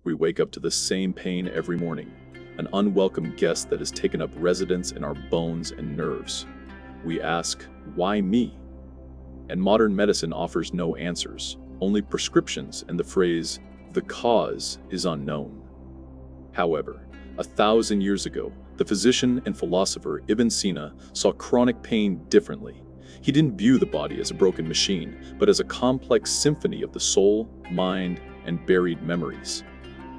we wake up to the same pain every morning, an unwelcome guest that has taken up residence in our bones and nerves. We ask, why me? And modern medicine offers no answers, only prescriptions and the phrase, the cause is unknown. However, 1,000 years ago, the physician and philosopher Ibn Sina saw chronic pain differently. He didn't view the body as a broken machine, but as a complex symphony of the soul, mind, and buried memories.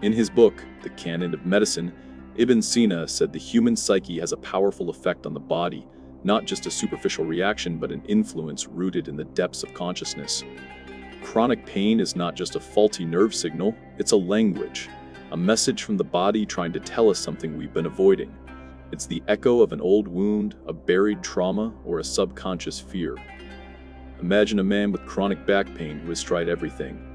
In his book, The Canon of Medicine, Ibn Sina said the human psyche has a powerful effect on the body, not just a superficial reaction, but an influence rooted in the depths of consciousness. Chronic pain is not just a faulty nerve signal, it's a language, a message from the body trying to tell us something we've been avoiding. It's the echo of an old wound, a buried trauma, or a subconscious fear. Imagine a man with chronic back pain who has tried everything.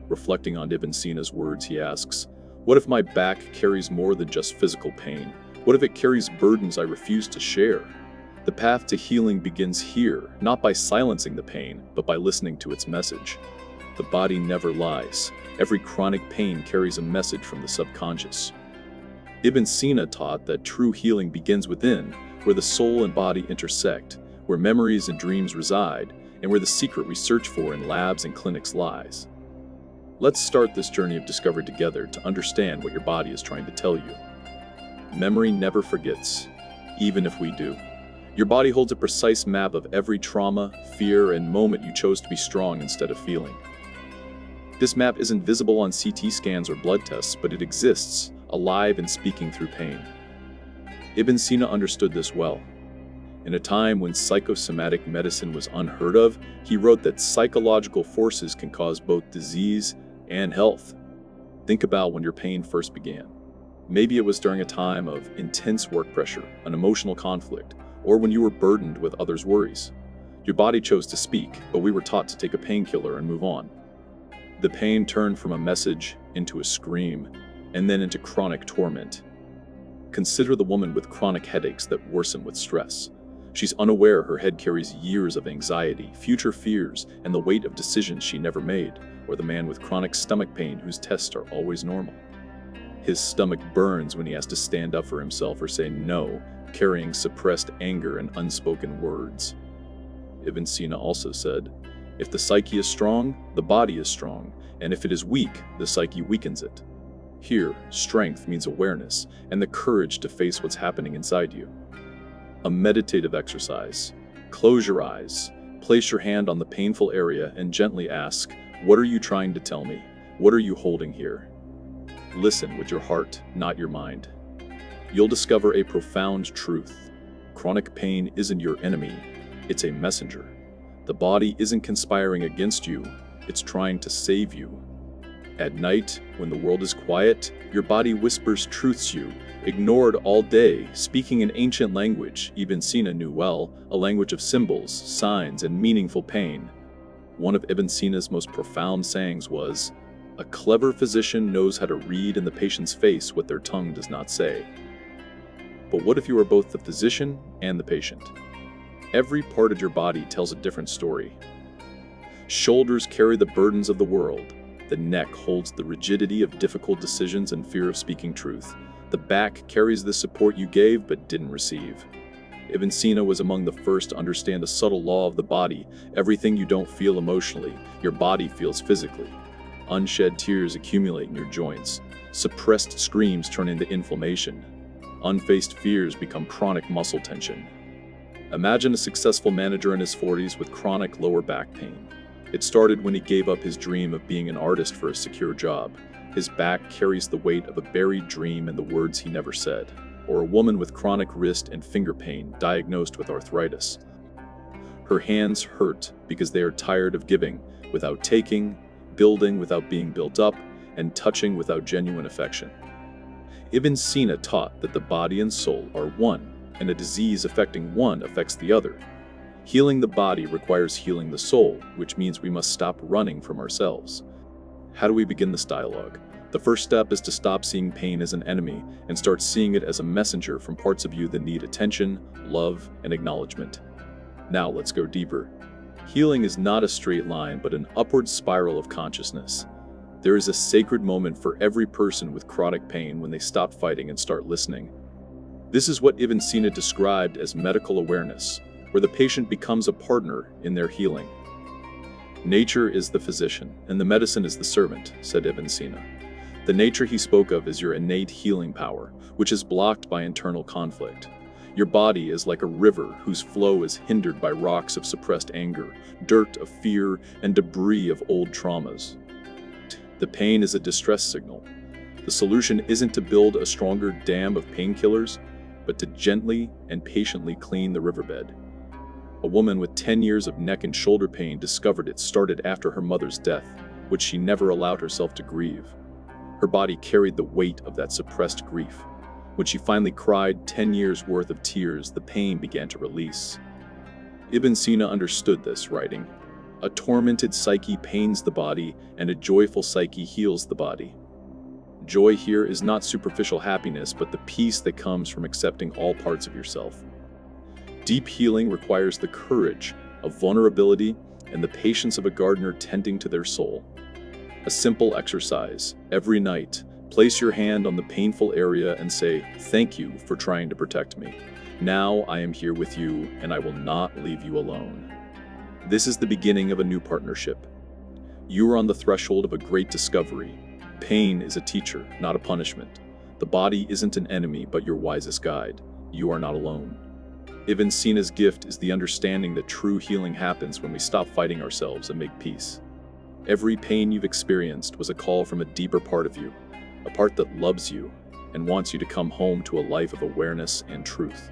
Reflecting on Ibn Sina's words, he asks, what if my back carries more than just physical pain? What if it carries burdens I refuse to share? The path to healing begins here, not by silencing the pain, but by listening to its message. The body never lies. Every chronic pain carries a message from the subconscious. Ibn Sina taught that true healing begins within, where the soul and body intersect, where memories and dreams reside, and where the secret we search for in labs and clinics lies. Let's start this journey of discovery together to understand what your body is trying to tell you. Memory never forgets, even if we do. Your body holds a precise map of every trauma, fear, and moment you chose to be strong instead of feeling. This map isn't visible on CT scans or blood tests, but it exists, alive and speaking through pain. Ibn Sina understood this well. In a time when psychosomatic medicine was unheard of, he wrote that psychological forces can cause both disease and health. Think about when your pain first began. Maybe it was during a time of intense work pressure, an emotional conflict, or when you were burdened with others' worries. Your body chose to speak, but we were taught to take a painkiller and move on. The pain turned from a message into a scream, and then into chronic torment. Consider the woman with chronic headaches that worsen with stress. She's unaware her head carries years of anxiety, future fears, and the weight of decisions she never made, or the man with chronic stomach pain whose tests are always normal. His stomach burns when he has to stand up for himself or say no, carrying suppressed anger and unspoken words. Ibn Sina also said, if the psyche is strong, the body is strong, and if it is weak, the psyche weakens it. Here, strength means awareness and the courage to face what's happening inside you. A meditative exercise. Close your eyes, place your hand on the painful area and gently ask, what are you trying to tell me? What are you holding here? Listen with your heart, not your mind. You'll discover a profound truth. Chronic pain isn't your enemy, it's a messenger. The body isn't conspiring against you, it's trying to save you. At night, when the world is quiet, your body whispers truths you ignored all day, speaking an ancient language Ibn Sina knew well, a language of symbols, signs, and meaningful pain. One of Ibn Sina's most profound sayings was, a clever physician knows how to read in the patient's face what their tongue does not say. But what if you are both the physician and the patient? Every part of your body tells a different story. Shoulders carry the burdens of the world. The neck holds the rigidity of difficult decisions and fear of speaking truth. The back carries the support you gave but didn't receive. Ibn Sina was among the first to understand a subtle law of the body. Everything you don't feel emotionally, your body feels physically. Unshed tears accumulate in your joints. Suppressed screams turn into inflammation. Unfaced fears become chronic muscle tension. Imagine a successful manager in his 40s with chronic lower back pain. It started when he gave up his dream of being an artist for a secure job. His back carries the weight of a buried dream and the words he never said. Or a woman with chronic wrist and finger pain diagnosed with arthritis. Her hands hurt because they are tired of giving without taking, building without being built up, and touching without genuine affection. Ibn Sina taught that the body and soul are one, and a disease affecting one affects the other. Healing the body requires healing the soul, which means we must stop running from ourselves. How do we begin this dialogue? The first step is to stop seeing pain as an enemy and start seeing it as a messenger from parts of you that need attention, love, and acknowledgement. Now let's go deeper. Healing is not a straight line, but an upward spiral of consciousness. There is a sacred moment for every person with chronic pain when they stop fighting and start listening. This is what Ibn Sina described as medical awareness, where the patient becomes a partner in their healing. Nature is the physician, and the medicine is the servant, said Ibn Sina. The nature he spoke of is your innate healing power, which is blocked by internal conflict. Your body is like a river whose flow is hindered by rocks of suppressed anger, dirt of fear, and debris of old traumas. The pain is a distress signal. The solution isn't to build a stronger dam of painkillers, but to gently and patiently clean the riverbed. A woman with 10 years of neck and shoulder pain discovered it started after her mother's death, which she never allowed herself to grieve. Her body carried the weight of that suppressed grief. When she finally cried 10 years' worth of tears, the pain began to release. Ibn Sina understood this, writing, "A tormented psyche pains the body, and a joyful psyche heals the body." Joy here is not superficial happiness, but the peace that comes from accepting all parts of yourself. Deep healing requires the courage of vulnerability and the patience of a gardener tending to their soul. A simple exercise: every night, place your hand on the painful area and say, "Thank you for trying to protect me. Now I am here with you, and I will not leave you alone." This is the beginning of a new partnership. You are on the threshold of a great discovery. Pain is a teacher, not a punishment. The body isn't an enemy, but your wisest guide. You are not alone. Ibn Sina's gift is the understanding that true healing happens when we stop fighting ourselves and make peace. Every pain you've experienced was a call from a deeper part of you, a part that loves you and wants you to come home to a life of awareness and truth.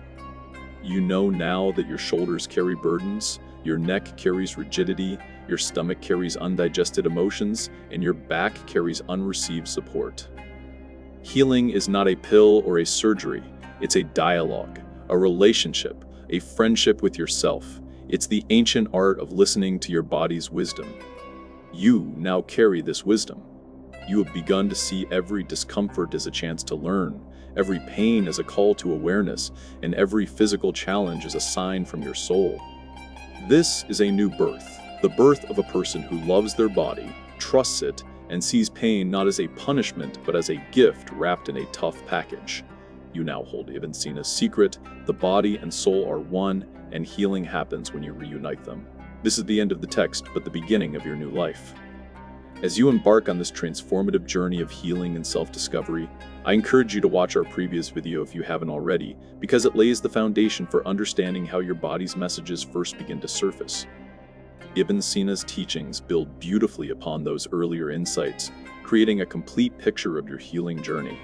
You know now that your shoulders carry burdens, your neck carries rigidity, your stomach carries undigested emotions, and your back carries unreceived support. Healing is not a pill or a surgery. It's a dialogue, a relationship, a friendship with yourself. It's the ancient art of listening to your body's wisdom. You now carry this wisdom. You have begun to see every discomfort as a chance to learn, every pain as a call to awareness, and every physical challenge as a sign from your soul. This is a new birth, the birth of a person who loves their body, trusts it, and sees pain not as a punishment but as a gift wrapped in a tough package. You now hold Ibn Sina's secret: the body and soul are one, and healing happens when you reunite them. This is the end of the text, but the beginning of your new life. As you embark on this transformative journey of healing and self-discovery, I encourage you to watch our previous video if you haven't already, because it lays the foundation for understanding how your body's messages first begin to surface. Ibn Sina's teachings build beautifully upon those earlier insights, creating a complete picture of your healing journey.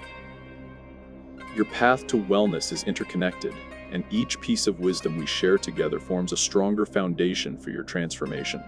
Your path to wellness is interconnected, and each piece of wisdom we share together forms a stronger foundation for your transformation.